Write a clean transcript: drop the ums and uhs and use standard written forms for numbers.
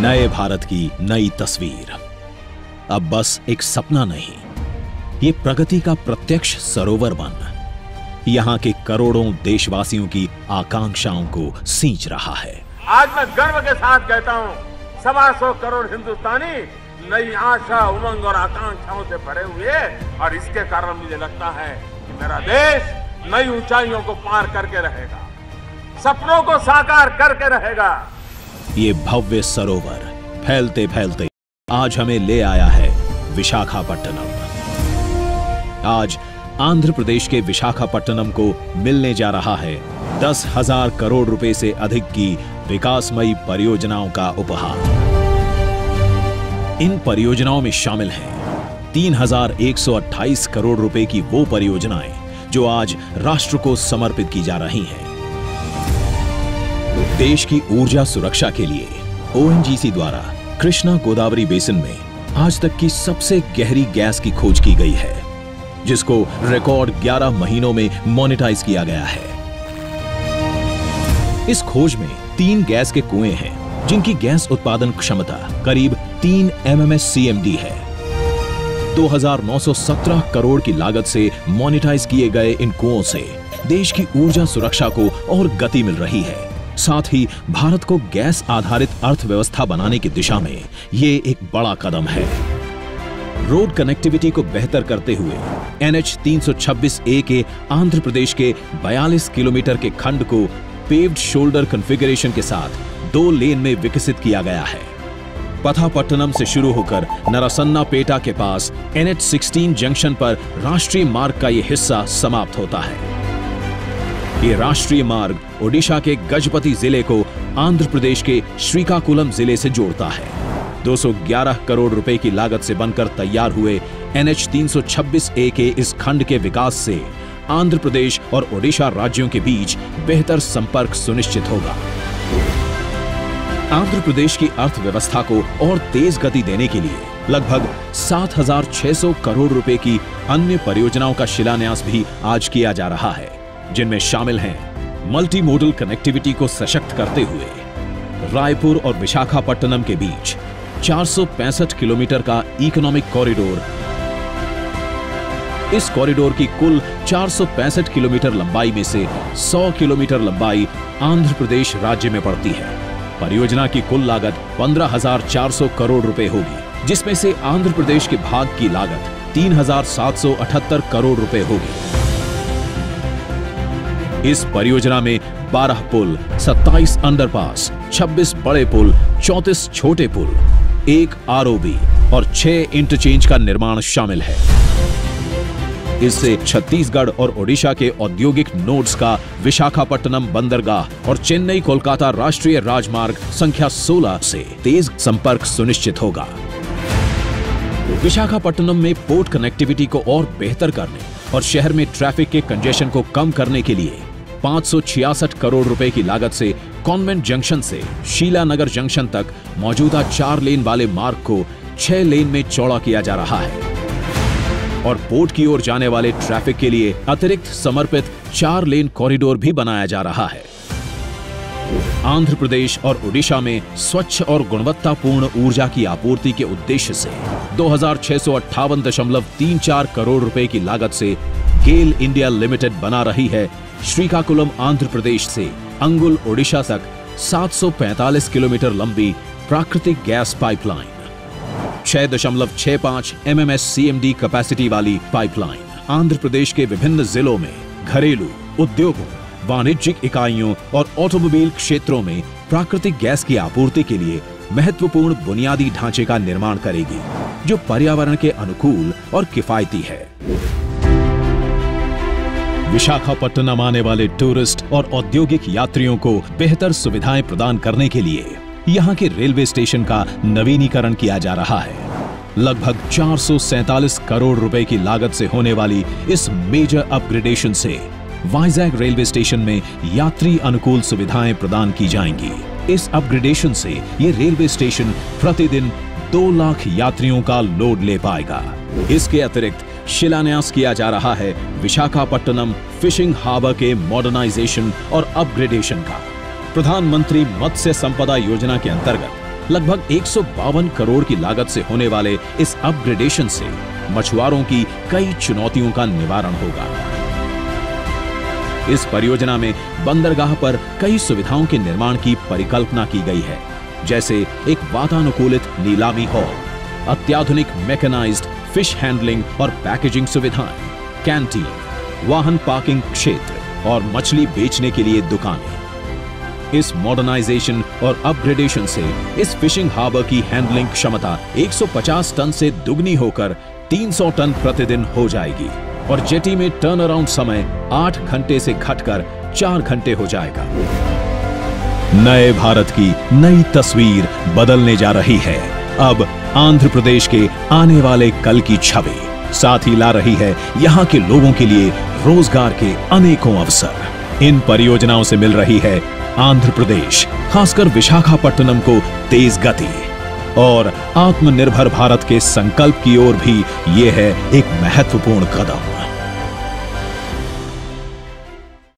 नए भारत की नई तस्वीर अब बस एक सपना नहीं, ये प्रगति का प्रत्यक्ष सरोवर बन यहां के करोड़ों देशवासियों की आकांक्षाओं को सींच रहा है। आज मैं गर्व के साथ कहता हूं, 125 करोड़ हिंदुस्तानी नई आशा, उमंग और आकांक्षाओं से भरे हुए, और इसके कारण मुझे लगता है कि मेरा देश नई ऊंचाइयों को पार करके रहेगा, सपनों को साकार करके रहेगा। ये भव्य सरोवर फैलते फैलते आज हमें ले आया है विशाखापट्टनम। आज आंध्र प्रदेश के विशाखापट्टनम को मिलने जा रहा है 10,000 करोड़ रुपए से अधिक की विकासमयी परियोजनाओं का उपहार। इन परियोजनाओं में शामिल हैं 3,128 करोड़ रुपए की वो परियोजनाएं जो आज राष्ट्र को समर्पित की जा रही हैं। देश की ऊर्जा सुरक्षा के लिए ओएनजीसी द्वारा कृष्णा गोदावरी बेसिन में आज तक की सबसे गहरी गैस की खोज की गई है, जिसको रिकॉर्ड 11 महीनों में मोनेटाइज किया गया है। इस खोज में 3 गैस के कुएं हैं, जिनकी गैस उत्पादन क्षमता करीब 3 MMSCMD है। 2,917 करोड़ की लागत से मोनेटाइज किए गए इन कुओं से देश की ऊर्जा सुरक्षा को और गति मिल रही है। साथ ही भारत को गैस आधारित अर्थव्यवस्था बनाने की दिशा में ये एक बड़ा कदम है। रोड कनेक्टिविटी को बेहतर करते हुए NH 326A के आंध्र प्रदेश के 42 किलोमीटर के खंड को पेव्ड शोल्डर कॉन्फ़िगरेशन के साथ 2 लेन में विकसित किया गया है। पथापट्टनम से शुरू होकर नरसन्नापेटा के पास NH 16 जंक्शन पर राष्ट्रीय मार्ग का यह हिस्सा समाप्त होता है। ये राष्ट्रीय मार्ग ओडिशा के गजपति जिले को आंध्र प्रदेश के श्रीकाकुलम जिले से जोड़ता है। 211 करोड़ रुपए की लागत से बनकर तैयार हुए NH 326A के इस खंड के विकास से आंध्र प्रदेश और ओडिशा राज्यों के बीच बेहतर संपर्क सुनिश्चित होगा। आंध्र प्रदेश की अर्थव्यवस्था को और तेज गति देने के लिए लगभग 7,600 करोड़ रुपए की अन्य परियोजनाओं का शिलान्यास भी आज किया जा रहा है, जिनमें शामिल हैं मल्टी मोडल कनेक्टिविटी को सशक्त करते हुए रायपुर और विशाखापट्टनम के बीच 465 किलोमीटर का इकोनॉमिक कॉरिडोर। इस कॉरिडोर की कुल 465 किलोमीटर लंबाई में से 100 किलोमीटर लंबाई आंध्र प्रदेश राज्य में पड़ती है। परियोजना की कुल लागत 15,400 करोड़ रुपए होगी, जिसमें से आंध्र प्रदेश के भाग की लागत 3,778 करोड़ रुपए होगी। इस परियोजना में 12 पुल, 27 अंडरपास, 26 बड़े पुल, 34 छोटे पुल, 1 ROB और 6 इंटरचेंज का निर्माण शामिल है। इससे छत्तीसगढ़ और ओडिशा के औद्योगिक नोड्स का विशाखापट्टनम बंदरगाह और चेन्नई कोलकाता राष्ट्रीय राजमार्ग संख्या 16 से तेज संपर्क सुनिश्चित होगा। विशाखापट्टनम में पोर्ट कनेक्टिविटी को और बेहतर करने और शहर में ट्रैफिक के कंजेशन को कम करने के लिए 566 करोड़ रुपए की लागत से कॉन्वेंट जंक्शन से शीलानगर जंक्शन तक मौजूदा 4 लेन वाले मार्ग को 6 लेन में चौड़ा किया जा रहा है और पोर्ट की ओर जाने वाले ट्रैफिक के लिए अतिरिक्त समर्पित 4 लेन कॉरिडोर भी बनाया जा रहा है। आंध्र प्रदेश और ओडिशा में स्वच्छ और गुणवत्तापूर्ण ऊर्जा की आपूर्ति के उद्देश्य से 2,658.34 करोड़ रुपए की लागत से गेल इंडिया लिमिटेड बना रही है श्रीकाकुलम आंध्र प्रदेश से अंगुल ओडिशा तक 745 किलोमीटर लंबी प्राकृतिक गैस पाइपलाइन, 6.65 MMSCMD कैपेसिटी वाली पाइपलाइन आंध्र प्रदेश के विभिन्न जिलों में घरेलू उद्योगों, वाणिज्यिक इकाइयों और ऑटोमोबाइल क्षेत्रों में प्राकृतिक गैस की आपूर्ति के लिए महत्वपूर्ण बुनियादी ढांचे का निर्माण करेगी, जो पर्यावरण के अनुकूल और किफायती है। विशाखापट्टनम आने वाले टूरिस्ट और औद्योगिक यात्रियों को बेहतर सुविधाएं प्रदान करने के लिए यहां के रेलवे स्टेशन का नवीनीकरण किया जा रहा है। लगभग 447 करोड़ रुपए की लागत से होने वाली इस मेजर अपग्रेडेशन से वाइजैग रेलवे स्टेशन में यात्री अनुकूल सुविधाएं प्रदान की जाएंगी। इस अपग्रेडेशन से ये रेलवे स्टेशन प्रतिदिन 2 लाख यात्रियों का लोड ले पाएगा। इसके अतिरिक्त शिलान्यास किया जा रहा है विशाखापट्टनम फिशिंग हार्बर के मॉडर्नाइजेशन और अपग्रेडेशन का। प्रधानमंत्री मत्स्य संपदा योजना के अंतर्गत लगभग 152 करोड़ की लागत से होने वाले इस अपग्रेडेशन से मछुआरों की कई चुनौतियों का निवारण होगा। इस परियोजना में बंदरगाह पर कई सुविधाओं के निर्माण की परिकल्पना की गई है, जैसे एक वातानुकूलित नीलामी हॉल, अत्याधुनिक मैकेनाइज्ड फिश हैंडलिंग और पैकेजिंग सुविधाएं, कैंटीन, वाहन पार्किंग क्षेत्र और मछली बेचने के लिए दुकानें। इस मॉडर्नाइजेशन और अपग्रेडेशन से इस फिशिंग हार्बर की हैंडलिंग क्षमता 150 टन से दुगनी होकर 300 टन प्रतिदिन हो जाएगी और जेटी में टर्न अराउंड समय 8 घंटे से घटकर 4 घंटे हो जाएगा। नए भारत की नई तस्वीर बदलने जा रही है। अब आंध्र प्रदेश के आने वाले कल की छवि साथ ही ला रही है यहाँ के लोगों के लिए रोजगार के अनेकों अवसर। इन परियोजनाओं से मिल रही है आंध्र प्रदेश, खासकर विशाखापट्टनम को तेज गति और आत्मनिर्भर भारत के संकल्प की ओर भी ये है एक महत्वपूर्ण कदम।